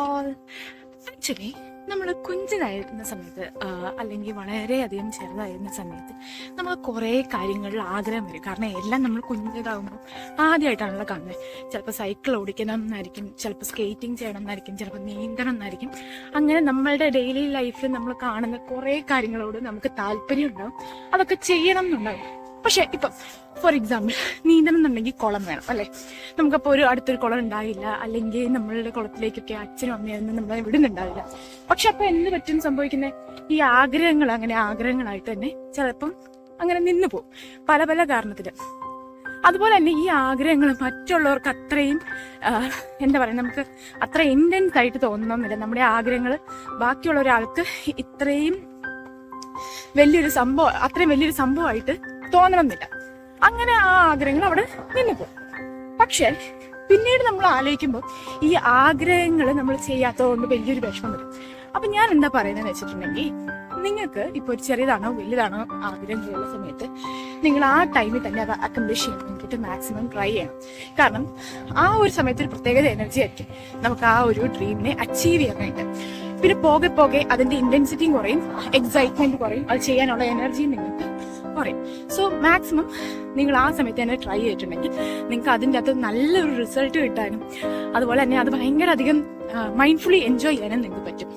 All. Actually നമ്മൾ കുഞ്ഞിനായിരുന്ന സമയത്ത് അല്ലെങ്കിൽ വളരെയധികം ചെറുതായിരുന്ന സമയത്ത് നമ്മൾ കുറേ കാര്യങ്ങളിൽ ആഗ്രഹം വരും. കാരണം എല്ലാം നമ്മൾ കുഞ്ഞിതാകുമ്പോൾ ആദ്യമായിട്ടാണല്ലോ കാണുന്നത്. ചിലപ്പോൾ സൈക്കിൾ ഓടിക്കണം എന്നായിരിക്കും, ചിലപ്പോൾ സ്കേറ്റിംഗ് ചെയ്യണം എന്നായിരിക്കും, ചിലപ്പോൾ നീന്തണം എന്നായിരിക്കും. അങ്ങനെ നമ്മളുടെ ഡെയിലി ലൈഫിൽ നമ്മൾ കാണുന്ന കുറേ കാര്യങ്ങളോട് നമുക്ക് താല്പര്യം ഉണ്ടാവും, അതൊക്കെ ചെയ്യണം എന്നുണ്ടാവും. പക്ഷെ ഇപ്പം ഫോർ എക്സാമ്പിൾ നീന്തണം എന്നുണ്ടെങ്കിൽ കുളം വേണം അല്ലേ? നമുക്കപ്പോൾ അടുത്തൊരു കുളം ഉണ്ടാവില്ല, അല്ലെങ്കിൽ നമ്മളുടെ കുളത്തിലേക്കൊക്കെ അച്ഛനും അമ്മയൊന്നും നമ്മളെ വിടുന്നുണ്ടാവില്ല. പക്ഷെ അപ്പൊ എന്ത് പറ്റും സംഭവിക്കുന്നത്? ഈ ആഗ്രഹങ്ങൾ അങ്ങനെ ആഗ്രഹങ്ങളായിട്ട് തന്നെ ചിലപ്പം അങ്ങനെ നിന്നു പോകും പല പല കാരണത്തില്. അതുപോലെ തന്നെ ഈ ആഗ്രഹങ്ങൾ മറ്റുള്ളവർക്ക് അത്രയും എന്താ പറയുക, നമുക്ക് അത്ര ഇന്റൻസ് ആയിട്ട് തോന്നണമെന്നില്ല. നമ്മുടെ ആഗ്രഹങ്ങൾ ബാക്കിയുള്ള ഒരാൾക്ക് ഇത്രയും അത്രയും വലിയൊരു സംഭവമായിട്ട് തോന്നണമെന്നില്ല. അങ്ങനെ ആ ആഗ്രഹങ്ങൾ അവിടെ നിന്നു പോകും. പക്ഷെ പിന്നീട് നമ്മൾ ആലോചിക്കുമ്പോൾ ഈ ആഗ്രഹങ്ങൾ നമ്മൾ ചെയ്യാത്തതുകൊണ്ട് വലിയൊരു വിഷമം വരും. അപ്പൊ ഞാൻ എന്താ പറയുന്നതെന്ന് വെച്ചിട്ടുണ്ടെങ്കിൽ, നിങ്ങൾക്ക് ഇപ്പൊ ഒരു ചെറിയതാണോ വലുതാണോ ആഗ്രഹങ്ങളുള്ള സമയത്ത് നിങ്ങൾ ആ ടൈമിൽ തന്നെ അത് അക്കംപ്ലിഷ് ചെയ്യാൻ വേണ്ടിയിട്ട് മാക്സിമം ട്രൈ ചെയ്യണം. കാരണം ആ ഒരു സമയത്ത് ഒരു പ്രത്യേക എനർജി ആയിരിക്കും നമുക്ക് ആ ഒരു ഡ്രീമിനെ അച്ചീവ് ചെയ്യാനായിട്ട്. പിന്നെ പോകെ പോകെ അതിന്റെ ഇന്റൻസിറ്റിയും കുറയും, എക്സൈറ്റ്മെന്റ് കുറയും, അത് ചെയ്യാനുള്ള എനർജിയും നിങ്ങൾക്ക് കുറയും. സോ മാക്സിമം നിങ്ങൾ ആ സമയത്ത് തന്നെ ട്രൈ ചെയ്തിട്ടുണ്ടെങ്കിൽ നിങ്ങൾക്ക് അതിൻ്റെ അകത്ത് നല്ലൊരു റിസൾട്ട് കിട്ടാനും അതുപോലെ തന്നെ അത് ഭയങ്കര അധികം മൈൻഡ്ഫുള്ളി എൻജോയ് ചെയ്യാനും നിങ്ങൾക്ക് പറ്റും.